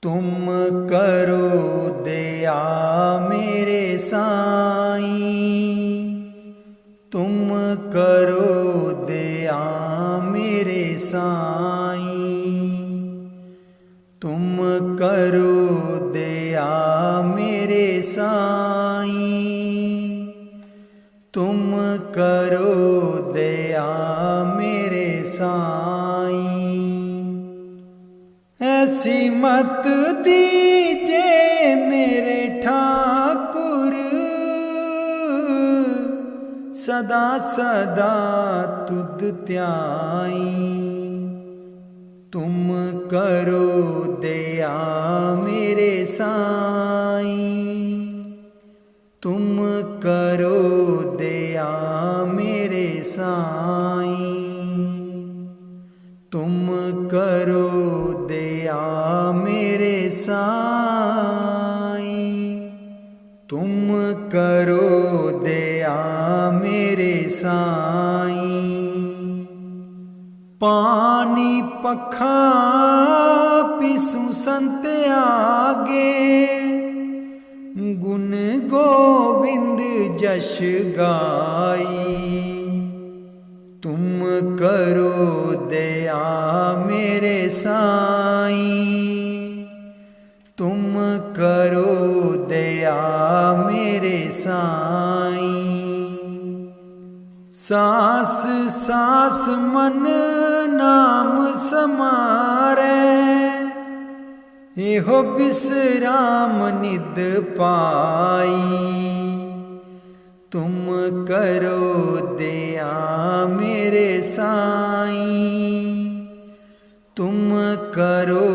तुम करो दया मेरे साईं, तुम करो दया मेरे साईं, तुम करो दया मेरे साईं, तुम करो दया मेरे साईं। ऐसी मत दीजे मेरे ठाकुर, सदा सदा तुद ध्याई। तुम करो दया मेरे साईं, तुम करो दया मेरे साईं, तुम करो दया मेरे साईं, तुम करो दया मेरे साईं। पानी पखा पिसु संत आगे, गुण गोविंद जश गाई। तुम करो दया मेरे साईं, तुम करो दया मेरे साईं। सास सास मन नाम समारे, एहो विश्राम निद पाई। तुम करो दया मेरे साईं, तुम करो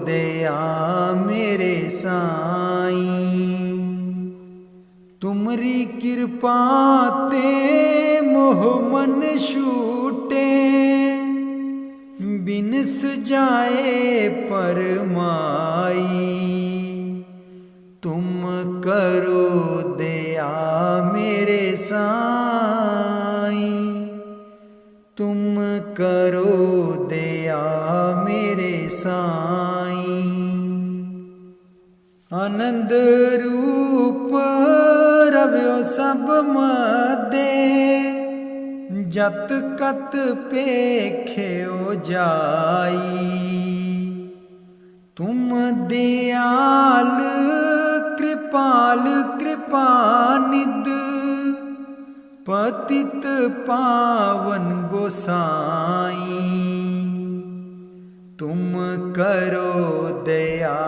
दया मेरे साईं। तुमरी कृपा ते मोह मन छूटे, बिनस जाए परमाई। तुम करो दया मेरे साईं, तुम करो दया मेरे साईं। आनंद रूप रव्यो सब मदे, जत कत पेख्यो जाई। तुम दयाल कृपाल कृपानिध, पतित पावन गोसाई। तुम करो दया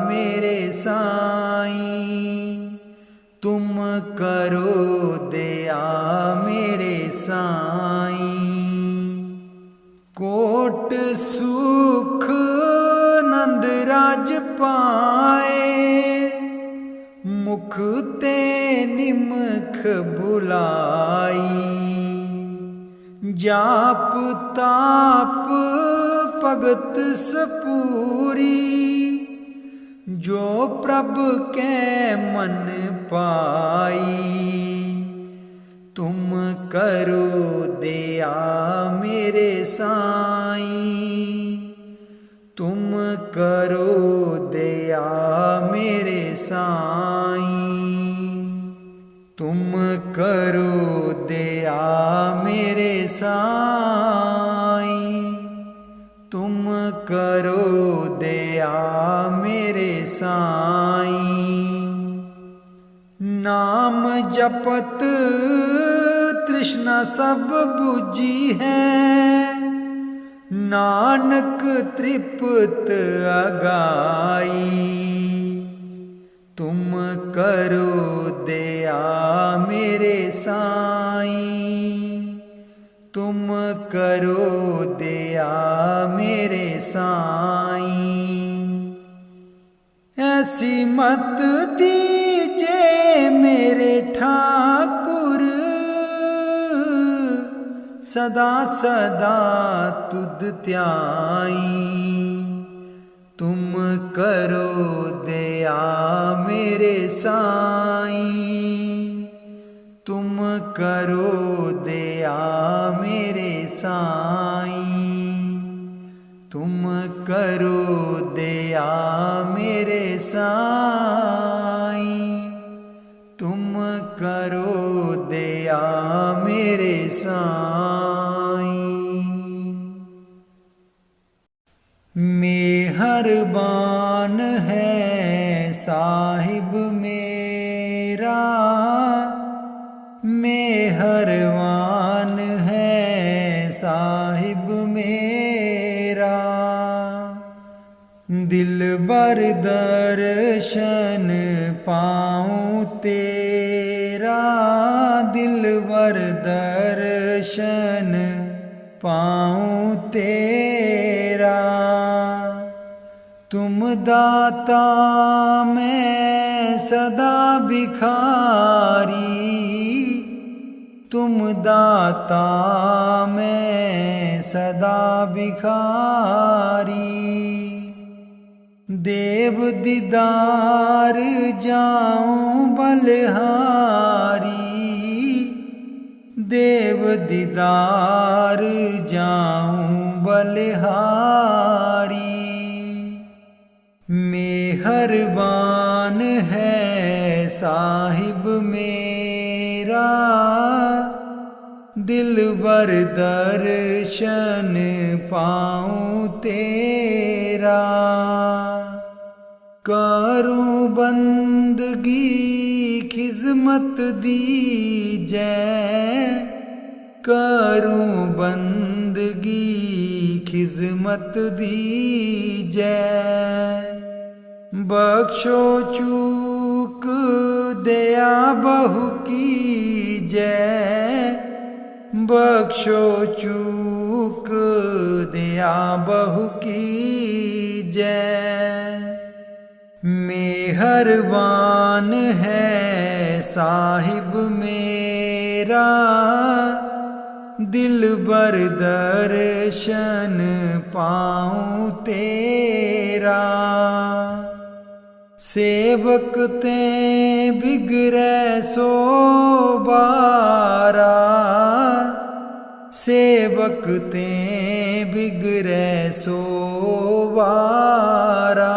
मेरे साईं, तुम करो दया मेरे साईं। कोट सुख नंद राज पाए, मुख ते निमख बुलाई। जाप ताप भगत सपूरी, जो प्रभ के मन पाई। तुम करो दया मेरे साईं, तुम करो दया मेरे साईं, तुम करो दया मेरे साईं, तुम करो दया मेरे साईं। नाम जपत तृष्णा सब बुझी है, नानक तृप्त अगाई। तुम करो दया मेरे साईं, तुम करो दया मेरे साईं। ऐसी मत दीजे मेरे ठाकुर, सदा सदा तुद ध्याई। तुम करो दया मेरे साईं, तुम करो दया मेरे साईं, तुम करो दया मेरे साईं, तुम करो दया मेरे साईं। मेहरबान है साहिब मेरा, मेहरबान है साहिब मेरा। दिलबर दर्शन पाऊँ तेरा, दिलबर दर्शन पाऊँ तेरा। तुम दाता मैं सदा भिखारी, तुम दाता मैं सदा भिखारी। देव दीदार जाऊं बलिहारी, देव दीदार जाऊं बलिहारी। मेहरबान है साहिब मेरा, दिलबर दर्शन पाऊँ तेरा। करूँ बंदगी खिज़मत दीजै, करूँ बंदगी खिज़मत दीजै। बख्शो चूक दया बहु कीजै, बख्शो चूक दया बहु कीजै। मेहरबान है साहिब मेरा, दिलबर दर्शन पाऊँ तेरा। सेवक ते बिगड़े सो बारा, सेवक ते बिगड़े सो बारा।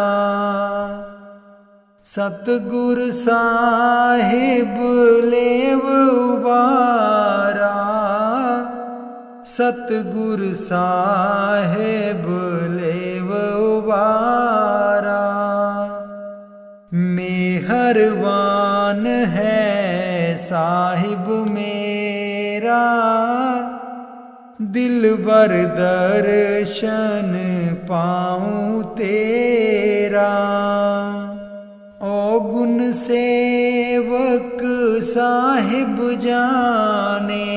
सतगुर साहिब लेव उबारा, सतगुर साहिब लेव उबारा। मेहरबान है साहिब मेरा, दिलबर दर्शन पाऊँ तेरा। औगुन सेवक साहिब जाने,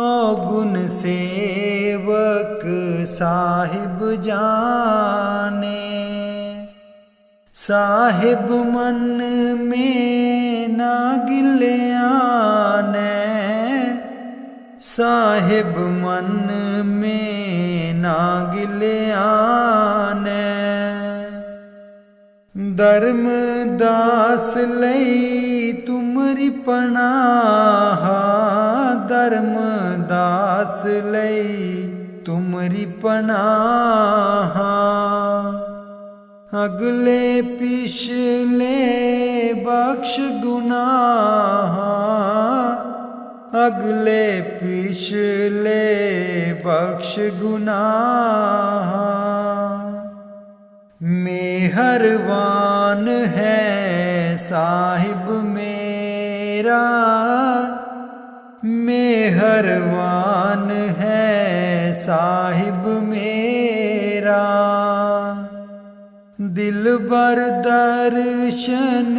औगुन सेवक साहिब जाने। साहिब मन में ना गिल्याने, साहिब मन में ना गिल्याने। धर्म दास लई तुमरी पनाह, धर्म दास लई तुमरी पनाह। अगले पिछले बख्श गुनाह, अगले पिछले बख्श गुनाह। मेहरबान है साहिब मेरा, मेहरबान है साहिब मेरा। दिलबर दर्शन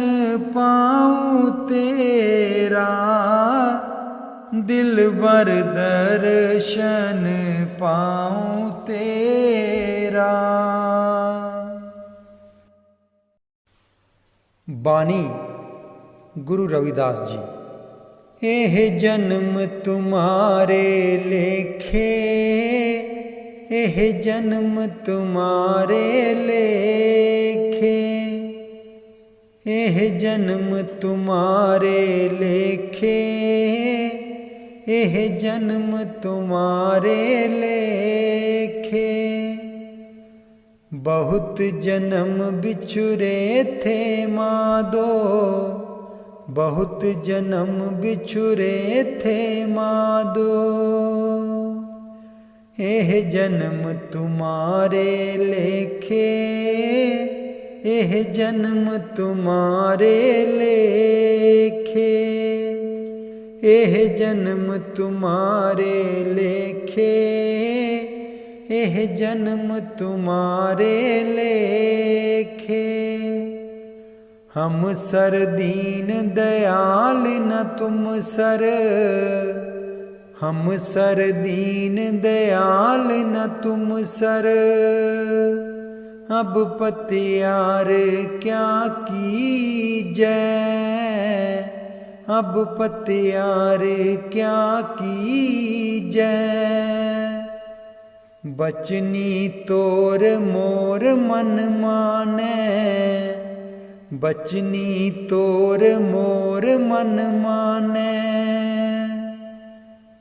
पाऊँ तेरा, दिलबर दर्शन पाऊँ तेरा। बानी गुरु रविदास जी। एह जन्म तुम्हारे लेखे, एह जन्म तुम्हारे लेखे, एह जन्म तुम्हारे लेखे, एह जन्म तुम्हारे लेखे। बहुत जन्म बिछुरे थे मादो, बहुत जन्म बिछुरे थे मादो। एह जन्म तुम्हारे लेखे, एह जन्म तुम्हारे लेखे, एह जन्म तुम्हारे लेखे, एह जन्म तुम्हारे लेखे। हम सर दीन दयाल न तुम सर, हम सर दीन दयाल न तुम सर। अब पतियार क्या कीजै, अब पतियार क्या कीजै। बचनी तोर मोर मन मानै, बचनी तोर मोर मन मानै।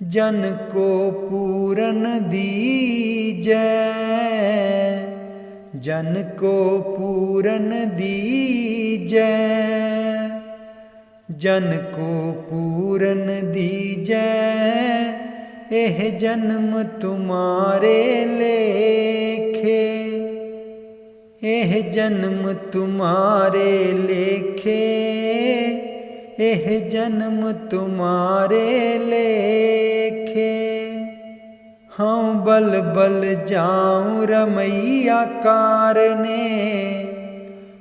जन को पूरन दीजै, जन को पूरन दीजै, जन को पूरन दीजै। एह जन्म तुम्हारे लेखे, एह जन्म तुम्हारे लेखे, एह जन्म तुम्हारे लेखे। हाँ बल बल जाऊं रमैया कारने,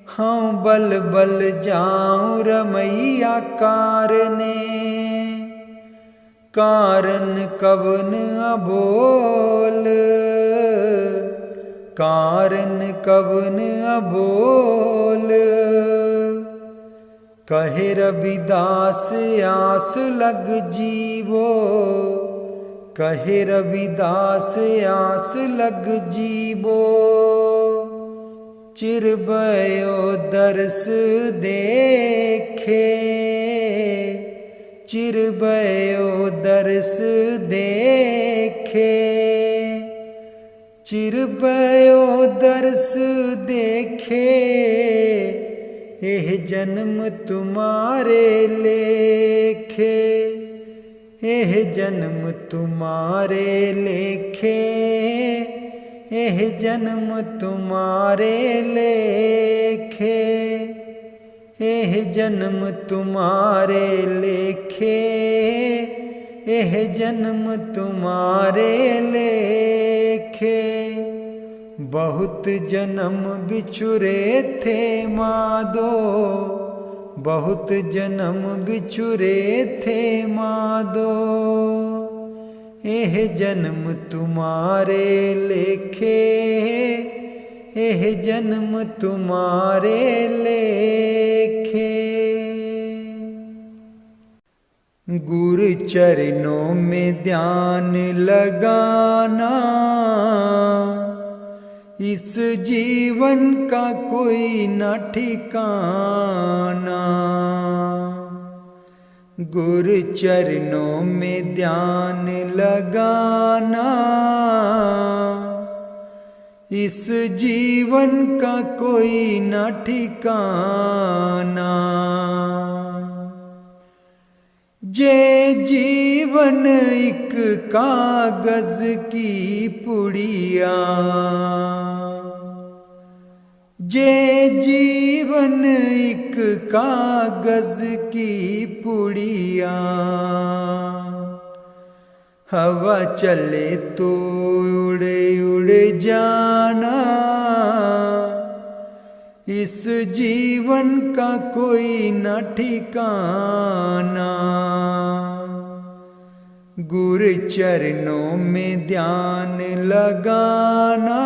हाँ बल बल जाऊं रमैया कारने। कारण कवन अबोल, कारण कवन अबोल। कहे रविदास आस लग जीवो, कहे रविदास आस लग जीवो। चिरबयो दर्श देखे, चिरबयो दर्श देखे, चिरबयो दर्श देखे। एह जन्म तुम्हारे लेखे, एह जन्म तुम्हारे लेखे, एह जन्म तुम्हारे लेखे, एह जन्म तुम्हारे लेखे, एह जन्म तुम्हारे लेखे। बहुत जन्म बिछुरे थे मादो, बहुत जन्म बिछुरे थे मादो। एह जन्म तुम्हारे लेखे, एह जन्म तुम्हारे लेखे। गुरु चरणों में ध्यान लगाना, इस जीवन का कोई न ठिकाना। गुरु चरणों में ध्यान लगाना, इस जीवन का कोई न ठिकाना। जे जीवन एक कागज की पुड़िया, जे जीवन एक कागज की पुड़िया। हवा चले तो उड़े उड़े जाना, इस जीवन का कोई न ठिकाना। गुरु चरणों में ध्यान लगाना,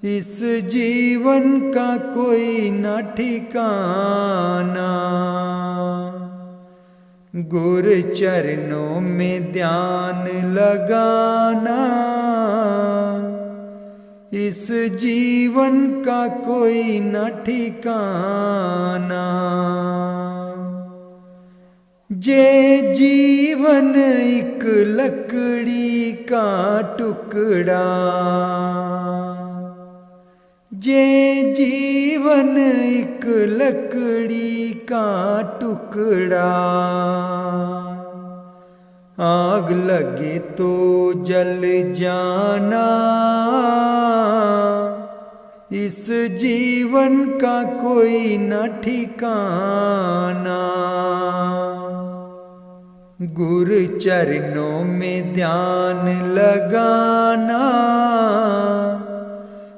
इस जीवन का कोई न ठिकाना। गुरु चरणों में ध्यान लगाना, इस जीवन का कोई न ठिकाना। जे जीवन एक लकड़ी का टुकड़ा, जे जीवन एक लकड़ी का टुकड़ा, आग लगे तो जल जाना। इस जीवन का कोई न ठिकाना। गुरु चरणों में ध्यान लगाना।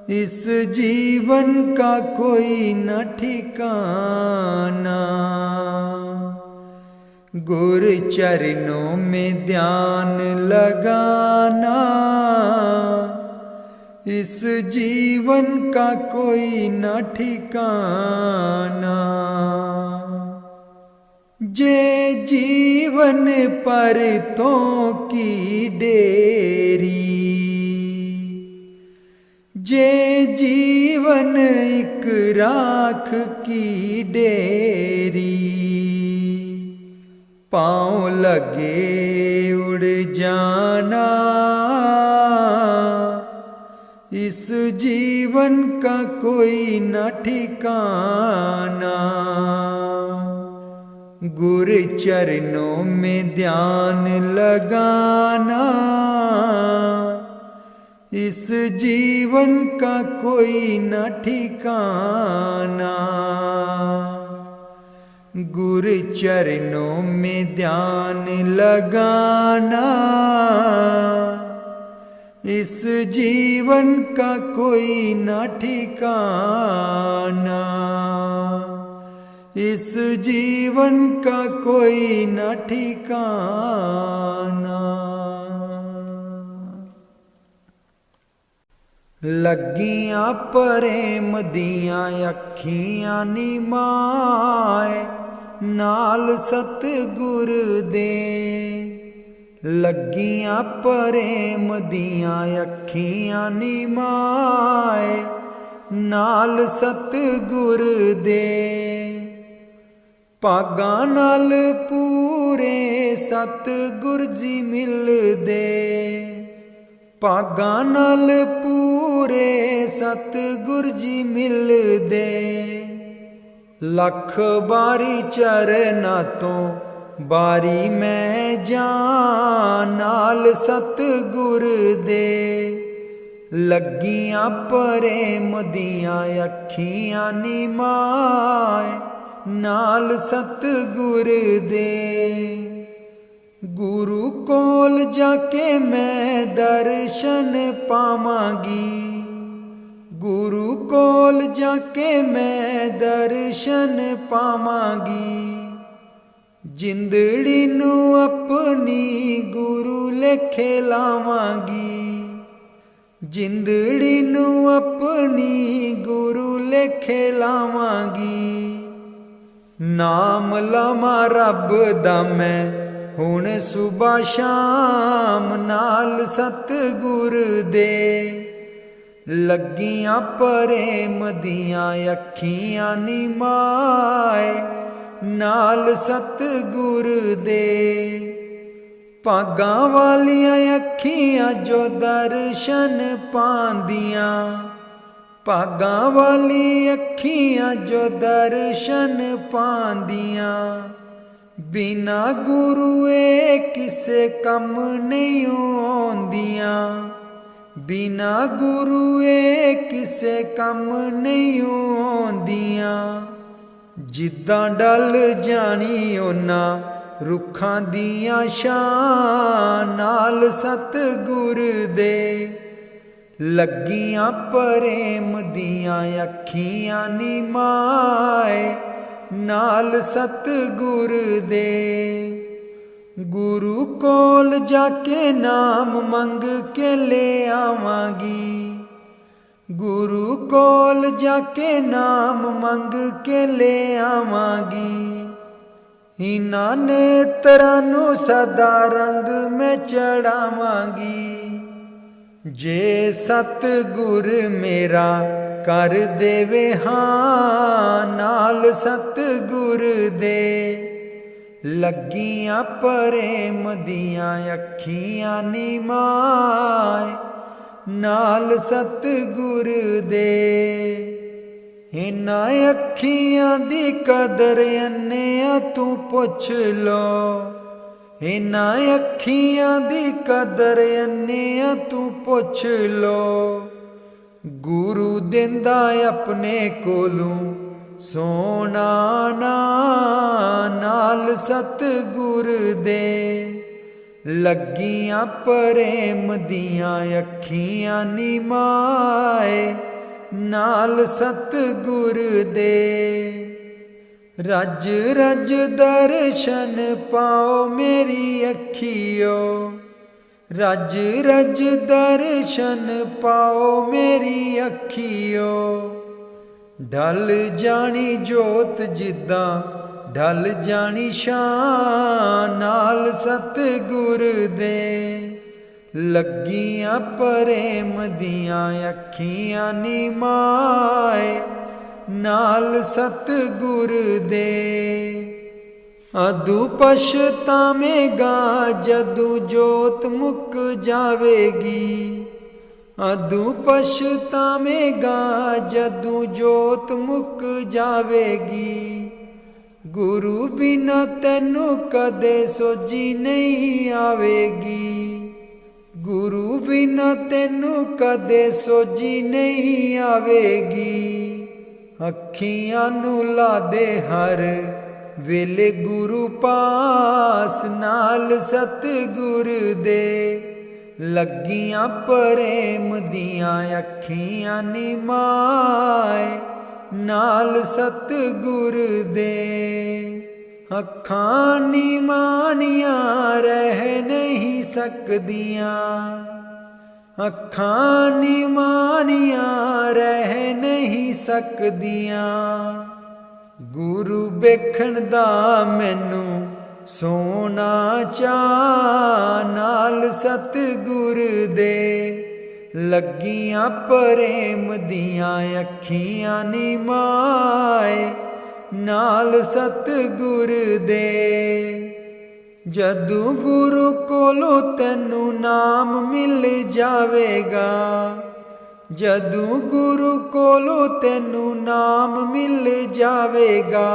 इस जीवन का कोई न ठिकाना। गुरु चरणों में ध्यान लगाना। इस जीवन का कोई न ठिकाना। जे जीवन परतों की डेरी, जे जीवन एक राख की डेरी। पाँव लगे उड़ जाना। इस जीवन का कोई न ठिकाना। गुरु चरणों में ध्यान लगाना। इस जीवन का कोई न ठिकाना। गुरु चरणों में ध्यान लगाना। इस जीवन का कोई न ठिकाना। इस जीवन का कोई न ठिकाना। लगियां प्रेम दियां अखियां निमाए, नाल सतगुर दे। लगियां प्रेम दियां अखियां निमाए, नाल सतगुर दे। भागां नाल पूरे सतगुर जी मिलदे। भागां नाल पूरे सतगुर जी मिलदे। लख बारी चरना तो बारी मैं जां, नाल सतगुर दे। लगियां प्रेम दियां अखियां निमाए, नाल सतगुर दे। गुरु कोल जाके मैं दर्शन पावांगी। गुरु कोल जाके मैं दर्शन पावांगी। जिंदड़ी नू अपनी गुरु लेखे लावांगी। जिंदड़ी नू अपनी गुरु लेखे लावांगी। नाम लवा रब दा मैं हुण सुबह शाम, नाल सतगुर दे। लगियां प्रेम दियां अखियां निमाए, नाल सतगुर दे। भागां वालियां अखियां जो दर्शन पांदियां। भागां वाली अखियां जो दर्शन पांदियां। बिना गुरुए किसे कम नहीं आउंदियां। बिना गुरुए किसे कम नहीं आउंदियां। जिद्दां डल जानी ओना रुखां दियां शां, नाल सतगुर दे। लगियां प्रेम दियां अखियां निमाए, नाल सतगुर दे। गुरु कोल जाके नाम मंग के ले आवांगी। गुरु कोल जाके नाम मंग के ले आवांगी। इन्हां नेत्रां नू सदा रंग में चढ़ावांगी। जे सतगुर मेरा कर देवे हाँ, नाल सतगुर दे। लगियां प्रेम दियां अखियां निमाए, नाल सतगुर दे। इन्हां अखियां दी कदर अन्नेआ तू पुछ लो। इन्हां अखियां दी कदर अन्नेआ तू पुछ लो। गुरु दिंदा अपने कोलों सोना नाल सतगुर दे। लगियां प्रेम दियां अखियां नी माए नाल सतगुर दे। रज रज दर्शन पाओ मेरी अखियो। रज रज दर्शन पाओ मेरी अखियो। ढल जानी जोत जिद्दां ढल जानी शान नाल सतगुर दे। लगियां प्रेम दियां अखियां नी माए नाल सतगुर दे। अदू पछतावेगा जदू जोत मुक जावेगी। अदू पछतावेगा जदू जोत मुक जावेगी। गुरु बिना तैनू कदे सोजी नहीं आवेगी। गुरु बिना तैनू कदे सोजी नहीं आवेगी। अखियां नू ला दे हर वेले गुरु पास नाल सतगुर दे। लगियां प्रेम दियां अखियां नी माए नाल सतगुर दे। अखां नी मानियां रह नहीं सकदियां। अखां नी मानियां रह नहीं सकदियां। गुरु वेखण दा मैनू सोना चा नाल सतगुर दे। लगियां प्रेम दियां अखियां नी माए नाल सतगुर दे। जदू गुरु कोलों तैनू नाम मिल जावेगा। जदू गुरु कोलों तैनू नाम मिल जावेगा।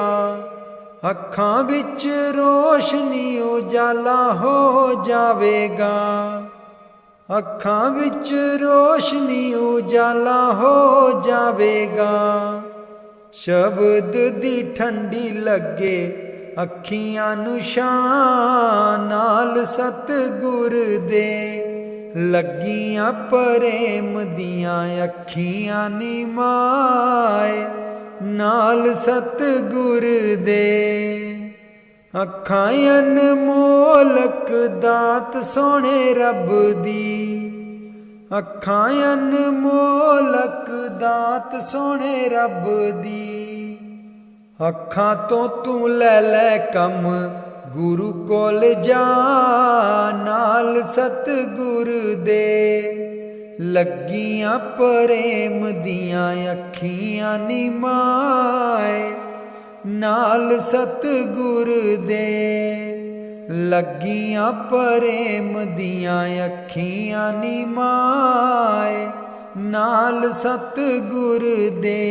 अखां विच रोशनी उजाला हो जावेगा। अखां विच रोशनी उजाला हो जावेगा। शब्द दी ठंडी लगे अखियां नू शान नाल सतगुर दे। लगियां प्रेम दियां अखियां नी माए नाल सतगुर दे। अखां अनमोलक दात सोने रब दी। अखां अनमोलक दात सोने रब दी। अखां तो तू लै लै कम गुरु कोल जा नाल सतगुर दे। लगियां प्रेम दियां अखियां नी माए नाल सतगुर दे। लगियां प्रेम दियां अखियां नी माए नाल सतगुर दे।